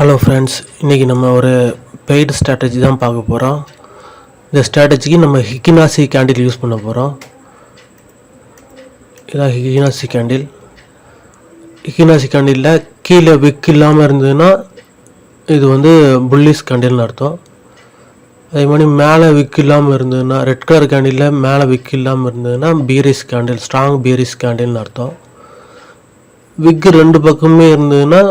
Hello friends, இன்றைக்கி நம்ம ஒரு பெய்டு ஸ்ட்ராட்டஜி தான் பார்க்க போகிறோம். இந்த ஸ்ட்ராட்டஜிக்கு நம்ம ஹிக்கினாசி கேண்டில் யூஸ் பண்ண போகிறோம். இதான் ஹிக்கினாசி கேண்டில். ஹிக்கினாசி கேண்டிலில் கீழே விக் இல்லாமல் இருந்ததுன்னா இது வந்து புல்லிஷ் கேண்டில்னு அர்த்தம். அதே மாதிரி மேலே விக் இல்லாமல் இருந்ததுன்னா, ரெட் கலர் கேண்டிலில் மேலே விக் இல்லாமல் இருந்ததுன்னா பீரிஷ் கேண்டில், ஸ்ட்ராங் பீரிஷ் கேண்டில்னு அர்த்தம். விக் ரெண்டு பக்கமே இருந்ததுன்னா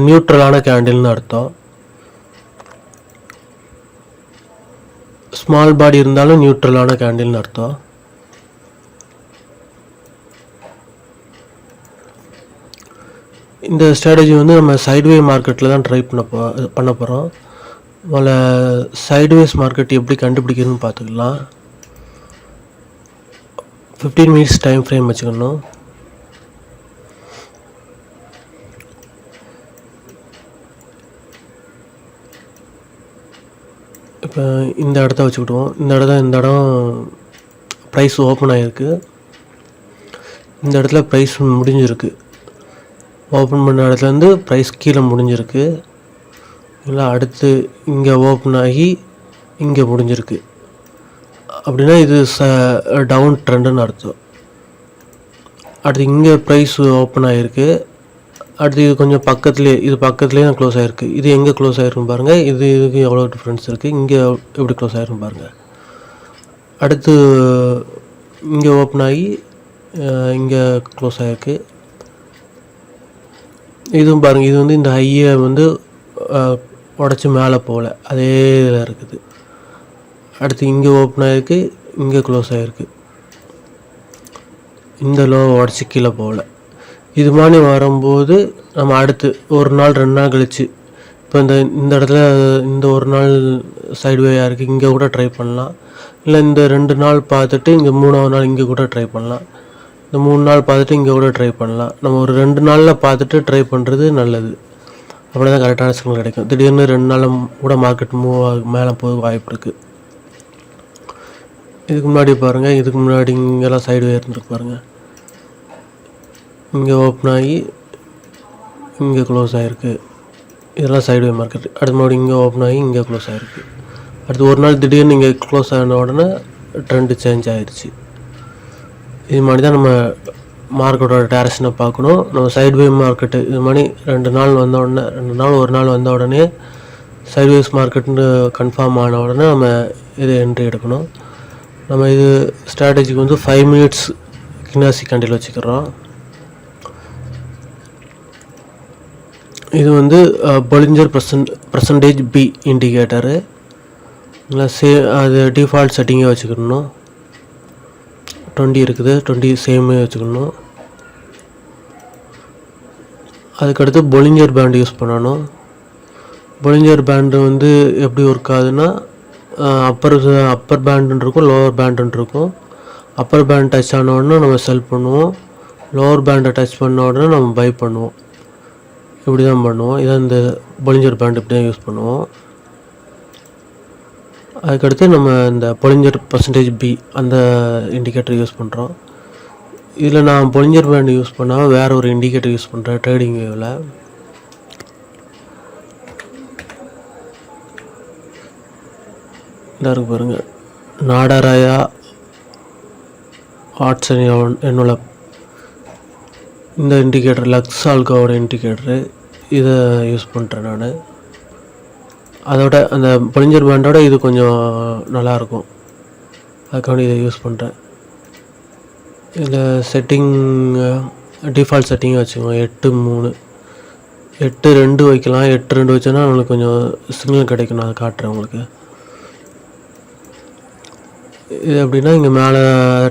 நியூட்ரலான கேண்டில்னு அர்த்தம். ஸ்மால் பாடி இருந்தாலும் நியூட்ரலான கேண்டில்னு அர்த்தம். இந்த ஸ்ட்ராட்டஜி வந்து நம்ம சைட்வே மார்க்கெட்டில் தான் ட்ரை பண்ண போகிறோம். முதல்ல சைட்வேஸ் மார்க்கெட் எப்படி கண்டுபிடிக்கிறதுன்னு பார்த்துக்கலாம். 15 மினிட்ஸ் டைம் ஃப்ரேம் வச்சுக்கணும். இப்போ இந்த இடத்த வச்சுக்கிடுவோம். இந்த இடம் ப்ரைஸ் ஓப்பன் ஆகிருக்கு. இந்த இடத்துல ப்ரைஸ் முடிஞ்சிருக்கு. ஓப்பன் பண்ண இடத்துலேருந்து ப்ரைஸ் கீழே முடிஞ்சிருக்கு. இல்லை அடுத்து இங்கே ஓப்பன் ஆகி இங்கே முடிஞ்சிருக்கு. அப்படின்னா இது டவுன் ட்ரெண்டுன்னு அர்த்தம். அடுத்து இங்கே ப்ரைஸ் ஓப்பன் ஆகிருக்கு. அடுத்து இது கொஞ்சம் பக்கத்துலேயே தான் க்ளோஸ் ஆகிருக்கு. இது எங்கே க்ளோஸ் ஆகிருக்குன்னு பாருங்கள். இதுக்கு எவ்வளோ டிஃப்ரென்ஸ் இருக்குது, இங்கே எப்படி க்ளோஸ் ஆகிருக்குன்னு பாருங்கள். அடுத்து இங்கே ஓப்பன் ஆகி இங்கே க்ளோஸ் ஆகிருக்கு. இதுவும் பாருங்கள், இது வந்து இந்த ஹையை வந்து உடச்சி மேலே போகல, அதே இதில் இருக்குது. அடுத்து இங்கே ஓப்பன் ஆகிருக்கு, இங்கே க்ளோஸ் ஆகிருக்கு. இந்த லோ உடச்சி கீழே போகல. இது மாதிரி வரும்போது நம்ம அடுத்து ஒரு நாள் 2 நாள் கழித்து, இப்போ இந்த இடத்துல இந்த ஒரு நாள் சைட்வேயாக இருக்குது, இங்கே கூட ட்ரை பண்ணலாம். இல்லை இந்த 2 நாள் பார்த்துட்டு இங்கே 3ஆவது நாள் இங்கே கூட ட்ரை பண்ணலாம். இந்த 3 நாள் பார்த்துட்டு இங்கே கூட ட்ரை பண்ணலாம். நம்ம ஒரு 2 நாளில் பார்த்துட்டு ட்ரை பண்ணுறது நல்லது. அப்படி தான் கரெக்டான சிக்னல் கிடைக்கும். திடீர்னு 2 நாள் கூட மார்க்கெட் மேலே போக வாய்ப்பு இருக்குது. இதுக்கு முன்னாடி பாருங்கள், இதுக்கு முன்னாடி இங்கெல்லாம் சைட்வே இருந்துருக்கு பாருங்கள். இங்கே ஓப்பன் ஆகி இங்கே க்ளோஸ் ஆகிருக்கு. இதெல்லாம் சைட்வே மார்க்கெட். அடுத்த மறுபடியும் இங்கே ஓப்பன் ஆகி இங்கே க்ளோஸ் ஆகிருக்கு. அடுத்து ஒரு நாள் திடீர்னு இங்கே க்ளோஸ் ஆன உடனே ட்ரெண்டு சேஞ்ச் ஆகிடுச்சு. இது மாதிரி தான் நம்ம மார்க்கெட்டோட டேரக்ஷனை பார்க்கணும். நம்ம சைட்வே மார்க்கெட்டு இது மாதிரி 2 நாள் வந்த உடனே, 2 நாள் ஒரு நாள் வந்த உடனே சைட்வேஸ் மார்க்கெட்டுன்னு கன்ஃபார்ம் ஆன உடனே நம்ம இது என்ட்ரி எடுக்கணும். நம்ம இது ஸ்ட்ராட்டஜிக்கு வந்து 5 மினிட்ஸ் ஹிக்கினாசி கேண்டில் வச்சுக்கிறோம். இது வந்து பொலிஞ்சர் பர்சன்டேஜ் பி இண்டிகேட்டரு. அது டிஃபால்ட் செட்டிங்கே வச்சுக்கணும். 20 இருக்குது, 20 சேமே வச்சுக்கணும். அதுக்கடுத்து பொலிஞ்சர் பேண்ட் யூஸ் பண்ணணும். பொலிஞ்சர் பேண்டு வந்து எப்படி ஒர்க் ஆகுதுன்னா, அப்பர் பேண்டுன்னு இருக்கும், லோவர் பேண்டுன்னு இருக்கும். அப்பர் பேண்ட் டச் ஆன உடனே நம்ம செல் பண்ணுவோம். லோவர் பேண்டை டச் பண்ண உடனே நம்ம பை பண்ணுவோம். இப்படி தான் பண்ணுவோம். இதான் இந்த பொலிஞ்சர் பேண்ட் இப்படி தான் யூஸ் பண்ணுவோம். அதுக்கடுத்து நம்ம இந்த பொலிஞ்சர் பர்சன்டேஜ் பி அந்த இண்டிகேட்டர் யூஸ் பண்ணுறோம். இதில் நான் பொலிஞ்சர் பேண்ட் யூஸ் பண்ணால் வேறு ஒரு இண்டிகேட்டர் யூஸ் பண்ணுறேன் ட்ரேடிங் வியூவில். இதாக இருக்கு பாருங்கள், நாடராயா ஆட்சன் என்னோட இந்த இண்டிகேட்டர் லக்ஸ் ஆல்காவோட இண்டிகேட்டரு, இதை யூஸ் பண்ணுறேன் நான். அதோட அந்த பொலிஞ்சர் பேண்டோட இது கொஞ்சம் நல்லாயிருக்கும், அதுக்காண்டி இதை யூஸ் பண்ணுறேன். இதில் செட்டிங் டிஃபால்ட் செட்டிங்கை வச்சுக்கோங்க. 8-3 8-2 வைக்கலாம். 8-2 வச்சோன்னா நம்மளுக்கு கொஞ்சம் சிக்னல் கிடைக்கும். நான் அதை காட்டுறேன் உங்களுக்கு. இது எப்படின்னா, இங்கே மேலே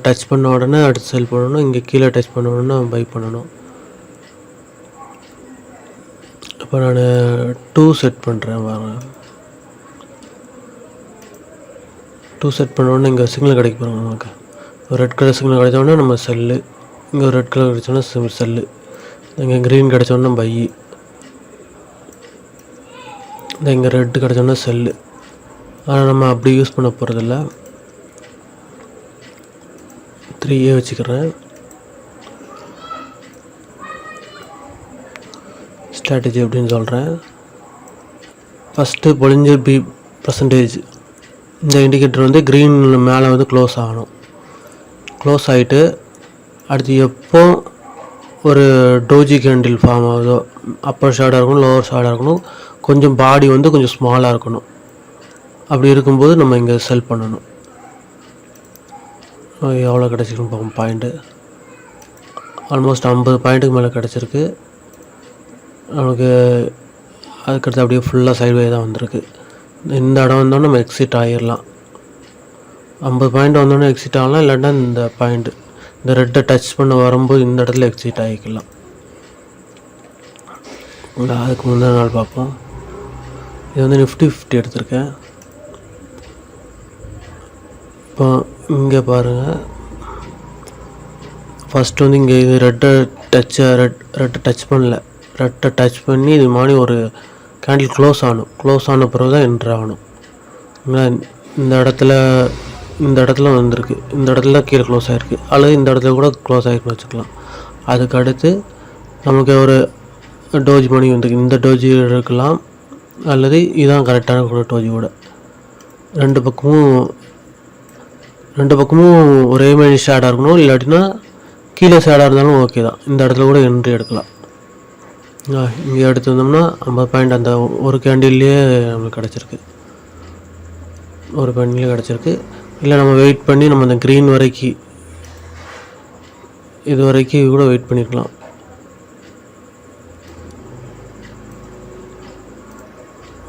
டச் பண்ண உடனே அடுத்து செல் பண்ணணும், இங்கே கீழே டச் பண்ண உடனே பை பண்ணணும். இப்போ நான் 2 செட் பண்ணுறேன் பாருங்க. 2 செட் பண்ண உடனே இங்கே சிக்னல் கிடைக்க பாருங்க. நமக்கு ஒரு ரெட் கலர் சிக்னல் கிடைச்சோடனே நம்ம செல்லு, இங்கே ஒரு ரெட் கலர் கிடைச்சோன்னா செல்லு, இங்கே க்ரீன் கிடைச்சோன்னா பை, இங்கே ரெட்டு கிடைச்சோன்னா செல்லு. ஆனால் நம்ம அப்படி யூஸ் பண்ண போகிறதில்ல. 3A வச்சுக்கிறேன். ஸ்ட்ராட்டஜி அப்படின்னு சொல்கிறேன். ஃபஸ்ட்டு பொலிஞ்சர் பி பர்சன்டேஜ் இந்த இண்டிகேட்டர் வந்து க்ரீன் மேலே வந்து க்ளோஸ் ஆகணும். க்ளோஸ் ஆகிட்டு அடுத்து எப்போ ஒரு டோஜி கேண்டில் ஃபார்ம் ஆகுதோ, அப்பர் ஷேடாக இருக்கணும், லோவர் ஷேடாக இருக்கணும், கொஞ்சம் பாடி வந்து கொஞ்சம் ஸ்மாலாக இருக்கணும். அப்படி இருக்கும்போது நம்ம இங்கே செல் பண்ணணும். எவ்வளோ கிடச்சிருக்குன்னு பார்ப்போம். பாயிண்ட்டு ஆல்மோஸ்ட் 50 பாயிண்ட்டுக்கு மேலே கிடச்சிருக்கு நமக்கு. அதுக்கடுத்து அப்படியே ஃபுல்லாக சைட்வே தான் வந்திருக்கு. இந்த இடம் வந்தோடனே நம்ம எக்ஸிட் ஆகிடலாம். 50 பாயிண்ட் வந்தோடனே எக்ஸிட் ஆகலாம், இல்லாட்டா இந்த பாயிண்ட்டு இந்த ரெட்டை டச் பண்ண வரும்போது இந்த இடத்துல எக்ஸிட் ஆகிக்கலாம். அதுக்கு முந்தின நாள் பார்ப்போம். இது வந்து நிஃப்டி 50 எடுத்திருக்கேன். இப்போ இங்கே பாருங்கள், ஃபஸ்ட்டு வந்து இங்கே இது ரெட்டை டச் பண்ணல. ரெட்டை டச் பண்ணி இது மாதிரி ஒரு கேண்டில் க்ளோஸ் ஆகணும். க்ளோஸ் ஆன பிறகு தான் என்ட்ரு ஆகணும். இந்த இடத்துல வந்திருக்கு, இந்த இடத்துல கீழே க்ளோஸ் ஆகிருக்கு, அல்லது இந்த இடத்துல கூட க்ளோஸ் ஆகிருக்குன்னு வச்சுக்கலாம். அதுக்கு அடுத்து நமக்கு ஒரு டோஜி மணி வந்துருக்கு. இந்த டோஜி எடுக்கலாம், அல்லது இதுதான் கரெக்டான கூட டோஜி கூட. ரெண்டு பக்கமும் ஒரே மாதிரி ஷேடாக இருக்கணும், இல்லாட்டினா கீழே ஷேடாக இருந்தாலும் ஓகே தான். இந்த இடத்துல கூட என்ட்ரி எடுக்கலாம். இங்கே எடுத்து வந்தோம்னா 50 பாயிண்ட் அந்த ஒரு கேண்டில்லையே நம்மளுக்கு கிடச்சிருக்கு. ஒரு கேண்டிலே கிடச்சிருக்கு. இல்லை நம்ம வெயிட் பண்ணி நம்ம அந்த க்ரீன் வரைக்கும் இது வரைக்கும் கூட வெயிட் பண்ணிக்கலாம்.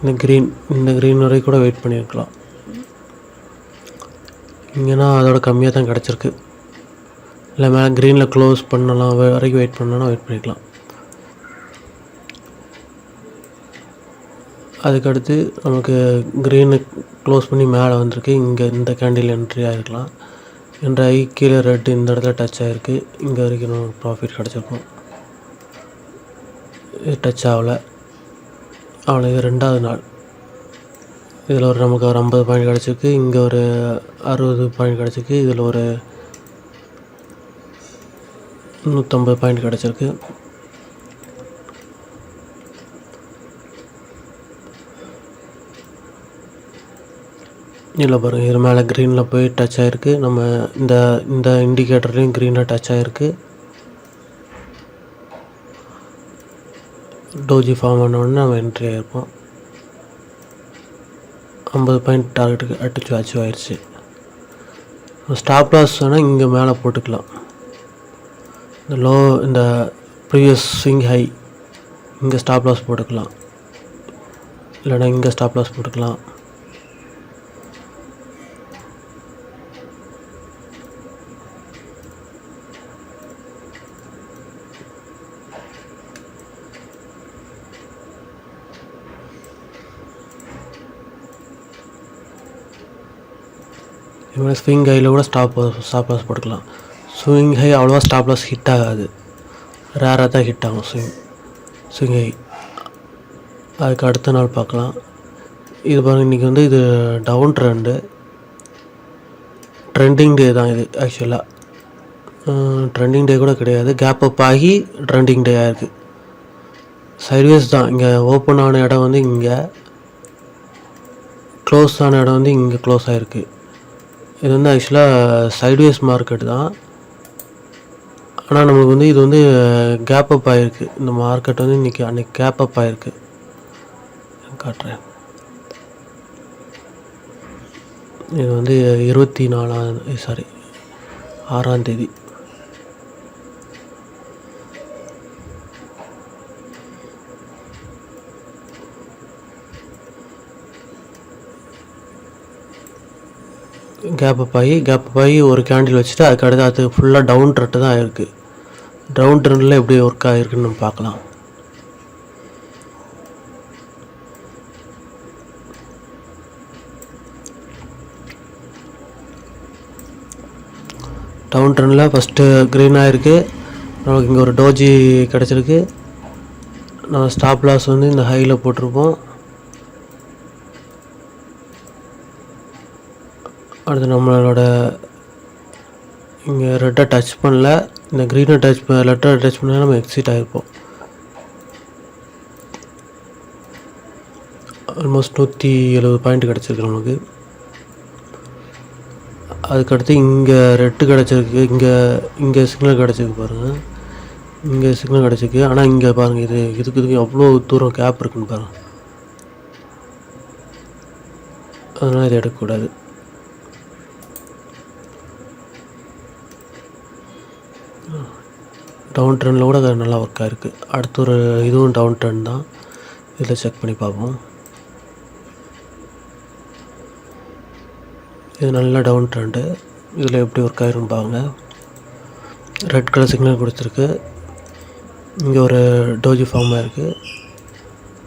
இந்த க்ரீன் வரைக்கும் கூட வெயிட் பண்ணியிருக்கலாம். இங்கேனா அதோட கம்மியாக தான் கிடச்சிருக்கு. இல்லை மேலே க்ரீனில் க்ளோஸ் பண்ணலாம் வரைக்கும் வெயிட் பண்ணலாம், வெயிட் பண்ணிக்கலாம். அதுக்கடுத்து நமக்கு க்ரீனு க்ளோஸ் பண்ணி மேலே வந்திருக்கு. இங்கே இந்த கேண்டில் என்ட்ரி ஆகிருக்கலாம். என்ட்ரி ஆகி கீழே ரெட்டு இந்த இடத்துல டச் ஆகிருக்கு. இங்கே வரைக்கும் நமக்கு ப்ராஃபிட் கிடச்சிருக்கும். இது டச் ஆகலை. இது 2வது நாள். இதில் நமக்கு ஒரு 50 பாயிண்ட் கிடச்சிருக்கு. இங்கே ஒரு 60 பாயிண்ட் கிடச்சிருக்கு. இதில் ஒரு 150 பாயிண்ட் கிடச்சிருக்கு. இல்லை பாருங்கள், இது மேலே க்ரீனில் போய் டச் ஆகிருக்கு. நம்ம இந்த இண்டிகேட்டர்லேயும் க்ரீனில் டச் ஆகிருக்கு. டோஜி ஃபார்ம் ஆனோடனே நம்ம என்ட்ரி ஆகிருப்போம். 50 பாயிண்ட் டார்கெட்டுக்கு அச்சீவ் ஆயிடுச்சு. ஸ்டாப் லாஸ் வேணால் இங்கே மேலே போட்டுக்கலாம். இந்த ப்ரீவியஸ் ஸ்விங் ஹை இங்கே ஸ்டாப் லாஸ் போட்டுக்கலாம், இல்லைனா இங்கே ஸ்டாப் லாஸ் போட்டுக்கலாம். இதுமாதிரி ஸ்விங் ஹையில் கூட ஸ்டாப் லாஸ் போட்டுக்கலாம். ஸ்விங் ஹை அவ்வளோவா ஸ்டாப் லாஸ் ஹிட் ஆகாது, ரேராக தான் ஹிட் ஆகும் ஸ்விங் ஹை. அதுக்கு அடுத்த நாள் பார்க்கலாம். இது பாருங்கள், இன்றைக்கி வந்து இது டவுன் ட்ரெண்டிங் டே தான் இது. ஆக்சுவலாக ட்ரெண்டிங் டே கூட கிடையாது, கேப் அப் ஆகி ட்ரெண்டிங் டே ஆகிருக்கு. சைட்வேஸ் தான். இங்கே ஓப்பன் ஆன இடம் வந்து இங்கே, க்ளோஸ் ஆன இடம் வந்து இங்கே க்ளோஸ் ஆகிருக்கு. இது வந்து ஆக்சுவலாக சைட்வேஸ் மார்க்கெட் தான். ஆனால் நமக்கு வந்து இது வந்து கேப் அப் ஆகிருக்கு. இந்த மார்க்கெட் வந்து அன்றைக்கி கேப் அப் ஆகிருக்கு. காட்டுறேன். இது வந்து 6ஆம் தேதி. கேப் அப் ஆகி ஒரு கேண்டில் வச்சுட்டு அதுக்கு அடுத்து அது ஃபுல்லாக டவுன் ட்ரெண்டு தான் ஆகிருக்கு. டவுன் ட்ரெண்டில் எப்படி ஒர்க் ஆகிருக்குன்னு நம்ம பார்க்கலாம். டவுன் ட்ரெண்டில் ஃபஸ்ட்டு க்ரீன் ஆகிருக்கு. நமக்கு இங்கே ஒரு டோஜி கிடச்சிருக்கு. நம்ம ஸ்டாப் லாஸ் வந்து இந்த ஹையில் போட்டிருப்போம். அடுத்து நம்மளோட இங்கே ரெட்டை டச் பண்ணல, இந்த க்ரீனை லெட்டரை டச் பண்ணால் நம்ம எக்ஸிட் ஆகிருப்போம். ஆல்மோஸ்ட் 170 பாயிண்ட் கிடச்சிருக்கு நமக்கு. அதுக்கடுத்து இங்கே ரெட்டு கிடச்சிருக்கு, இங்கே சிக்னல் கிடச்சிருக்கு பாருங்கள், இங்கே சிக்னல் கிடச்சிருக்கு. ஆனால் இங்கே பாருங்கள், இதுக்கு எவ்வளோ தூரம் கேப் இருக்குன்னு பாருங்கள். அதனால் இதை எடுக்கக்கூடாது. டவுன் ட்ரெண்டில் கூட அது நல்லா ஒர்க் ஆகிருக்கு. அடுத்து ஒரு இதுவும் டவுன் ட்ரெண்ட் தான், இதில் செக் பண்ணி பார்ப்போம். இது நல்லா டவுன் ட்ரெண்டு, இதில் எப்படி ஒர்க் ஆகிருக்குன்னு பாருங்க. ரெட் கலர் சிக்னல் கொடுத்துருக்கு. இங்கே ஒரு டோஜி ஃபார்ம் ஆகிருக்கு.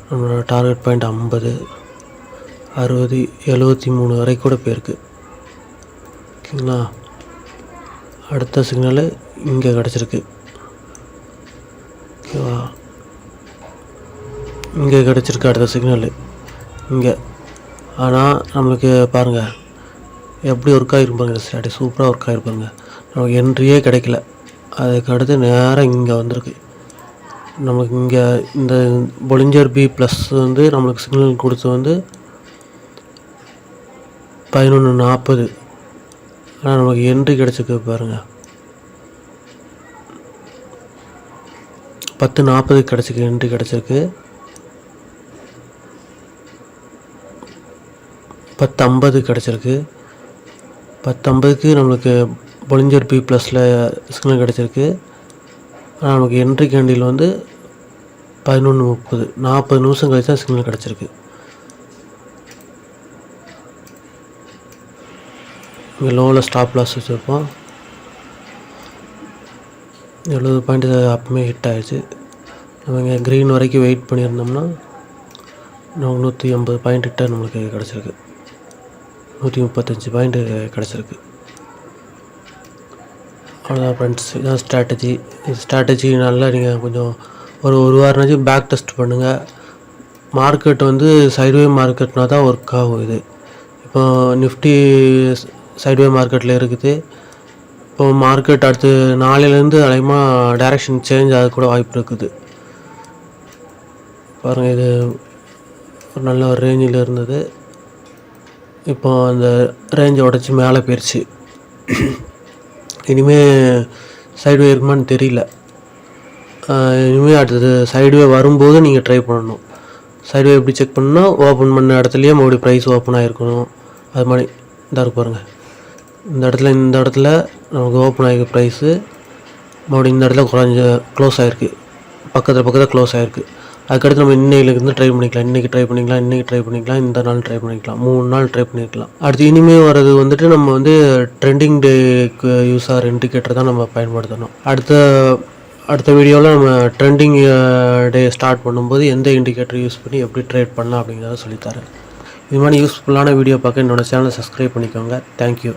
நம்மளோட டார்கெட் பாயிண்ட் 50, 60, 73 வரைக்கும் கூட போயிருக்கு. ஓகேங்களா. அடுத்த சிக்னலு இங்கே கிடச்சிருக்கு. ஓகேவா, இங்கே கிடச்சிருக்கு அடுத்த சிக்னலு இங்கே. ஆனால் நம்மளுக்கு பாருங்கள் எப்படி ஒர்க் ஆகிருப்பாங்க. இந்த ஸ்ட்ராட்டஜி சூப்பராக ஒர்க் ஆகிருப்பாங்க. நமக்கு என்ட்ரியே கிடைக்கல. அதுக்கு அடுத்து நேராக இங்கே வந்திருக்கு. நமக்கு இங்கே இந்த பொலிஞ்சர் பி ப்ளஸ் வந்து நம்மளுக்கு சிக்னல் கொடுத்து வந்து 11:40. ஆனால் நமக்கு என்ட்ரி கிடச்சிருக்கு பாருங்கள், 10:40 கிடச்சிருக்கு, என்ட்ரி கிடச்சிருக்கு. 10:50 கிடச்சிருக்கு. 10:50க்கு நம்மளுக்கு பொலிஞ்சர் பி ப்ளஸில் சிக்னல் கிடச்சிருக்கு. ஆனால் நமக்கு என்ட்ரி கேண்டில் வந்து 11:30, 40 நிமிஷம் கழிச்சு தான் சிக்னல் கிடச்சிருக்கு. இங்கே லோவில் ஸ்டாப் லாஸ் வச்சுருப்போம். 70 பாயிண்ட் அப்பவுமே ஹிட் ஆகிடுச்சு. நம்ம இங்கே க்ரீன் வரைக்கும் வெயிட் பண்ணியிருந்தோம்னா நமக்கு 180 பாயிண்ட் ஹிட்டாக நம்மளுக்கு கிடச்சிருக்கு. 135 பாயிண்ட்டு கிடச்சிருக்கு. அவ்வளோதான் ஃப்ரெண்ட்ஸ், இதுதான் ஸ்ட்ராட்டஜி. ஸ்ட்ராட்டஜி நல்லா நீங்கள் கொஞ்சம் ஒரு வாரம்னாச்சு பேக் டெஸ்ட் பண்ணுங்கள். மார்க்கெட் வந்து சைட்வே மார்க்கெட்னா தான் ஒர்க் ஆகும். இது இப்போ நிஃப்டி சைட்வே மார்க்கெட்டில் இருக்குது. இப்போ மார்க்கெட் அடுத்து நாளையிலேருந்து அதிகமாக டைரெக்ஷன் சேஞ்ச் ஆக கூட வாய்ப்பு இருக்குது. பாருங்கள், இது ஒரு நல்ல ஒரு ரேஞ்சில் இருந்தது. இப்போ அந்த ரேஞ்சை உடச்சி மேலே போயிடுச்சு. இனிமேல் சைட்வே இருக்குமான்னு தெரியல. இனிமேல் அடுத்தது சைட்வே வரும்போது நீங்கள் ட்ரை பண்ணணும். சைட்வே எப்படி செக் பண்ணணும்னா, ஓப்பன் பண்ண இடத்துலையே மறுபடியும் ப்ரைஸ் ஓப்பன் ஆகிருக்கணும். அது மாதிரி இதாக இருக்கு பாருங்கள். இந்த இடத்துல நமக்கு ஓப்பன் ஆகிருக்கு ப்ரைஸு, மறுபடியும் இந்த இடத்துல க்ளோஸ் ஆகிருக்கு, பக்கத்தில் க்ளோஸ் ஆகிருக்கு. அதுக்கடுத்து நம்ம இன்னையிலேருந்து ட்ரை பண்ணிக்கலாம். இன்றைக்கி ட்ரை பண்ணிக்கலாம், இந்த நாள் ட்ரை பண்ணிக்கலாம், 3 நாள் ட்ரை பண்ணிக்கலாம். அடுத்து இனிமேல் வர்றது வந்துட்டு நம்ம வந்து ட்ரெண்டிங் டேக்கு யூஸ் ஆகிற இண்டிகேட்டர் தான் நம்ம பயன்படுத்தணும். அடுத்த வீடியோவில் நம்ம ட்ரெண்டிங் டே ஸ்டார்ட் பண்ணும்போது எந்த இண்டிகேட்டர் யூஸ் பண்ணி எப்படி ட்ரேட் பண்ணலாம் அப்படிங்கிறத சொல்லித்தரேன். இது மாதிரி யூஸ்ஃபுல்லான வீடியோ பார்க்க என்னோடய சேனலை சப்ஸ்கிரைப் பண்ணிக்கோங்க. தேங்க்யூ.